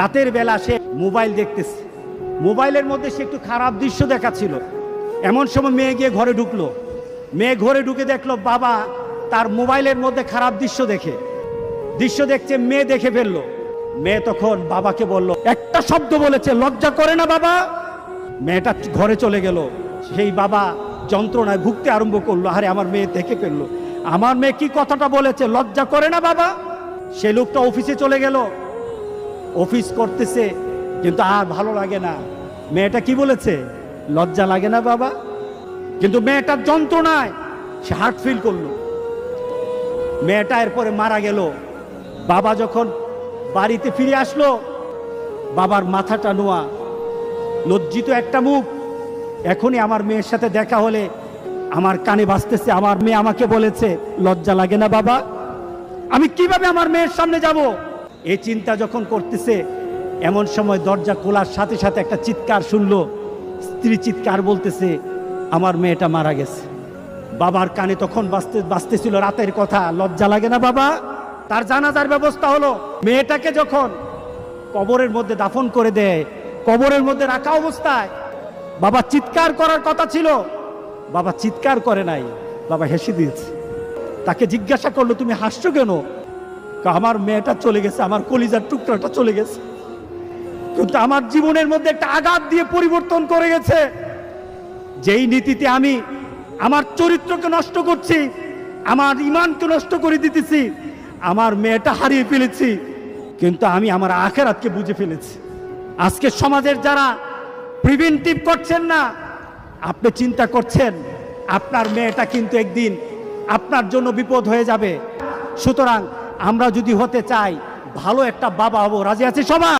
রাতের বেলা সে মোবাইল দেখতেছে, মোবাইলের মধ্যে সে একটু খারাপ দৃশ্য দেখাচ্ছিল। এমন সময় মেয়ে গিয়ে ঘরে ঢুকলো। মেয়ে ঘরে ঢুকে দেখলো বাবা তার মোবাইলের মধ্যে খারাপ দৃশ্য দেখছে, মেয়ে দেখে ফেললো। মেয়ে তখন বাবাকে বলল, একটা শব্দ বলেছে, লজ্জা করে না বাবা? মেয়েটা ঘরে চলে গেল। সেই বাবা যন্ত্রণায় ভুগতে আরম্ভ করলো, আরে আমার মেয়ে দেখে ফেললো, আমার মেয়ে কি কথাটা বলেছে, লজ্জা করে না বাবা? সে লোকটা অফিসে চলে গেল, অফিস করতেছে, কিন্তু আর ভালো লাগে না। মেয়েটা কি বলেছে, লজ্জা লাগে না বাবা? কিন্তু মেয়েটার যন্ত্রণায় সে হার্ট ফিল করলো। মেয়েটা এরপরে মারা গেল। বাবা যখন বাড়িতে ফিরে আসলো, বাবার মাথাটা নোয়া, লজ্জিত একটা মুখ। এখনই আমার মেয়ের সাথে দেখা হলে আমার কানে বাজতেছে, আমার মেয়ে আমাকে বলেছে, লজ্জা লাগে না বাবা? আমি কিভাবে আমার মেয়ের সামনে যাব? এই চিন্তা যখন করতেছে, এমন সময় দরজা খোলার সাথে সাথে একটা চিৎকার শুনলো। স্ত্রী চিৎকার বলতেছে, আমার মেয়েটা মারা গেছে। বাবার কানে তখন বাজতেছিল রাতের কথা, লজ্জা লাগে না বাবা? তার জানাজার ব্যবস্থা হলো। মেয়েটাকে যখন কবরের মধ্যে দাফন করে দেয়, কবরের মধ্যে রাখা অবস্থায় বাবা চিৎকার করার কথা ছিল, বাবা চিৎকার করে নাই, বাবা হেসে দিয়েছে। তাকে জিজ্ঞাসা করলো, তুমি হাসছো কেন? আমার মেয়েটা চলে গেছে, আমার কলিজার টুকরাটা চলে গেছে, কিন্তু আমার জীবনের মধ্যে একটা আঘাত দিয়ে পরিবর্তন করে গেছে। যেই নীতিতে আমি আমার চরিত্রকে নষ্ট করছি, আমার ঈমানকে নষ্ট করে দিতেছি, আমার মেয়েটা হারিয়ে ফেলেছি, কিন্তু আমি আমার আখিরাতকে বুঝে ফেলেছি। আজকে সমাজের যারা প্রিভেন্টিভ করছেন না, আপনি চিন্তা করছেন আপনার মেয়েটা কিন্তু একদিন আপনার জন্য বিপদ হয়ে যাবে। সুতরাং আমরা যদি হতে চাই ভালো একটা বাবা হব, রাজি আছি সবাই?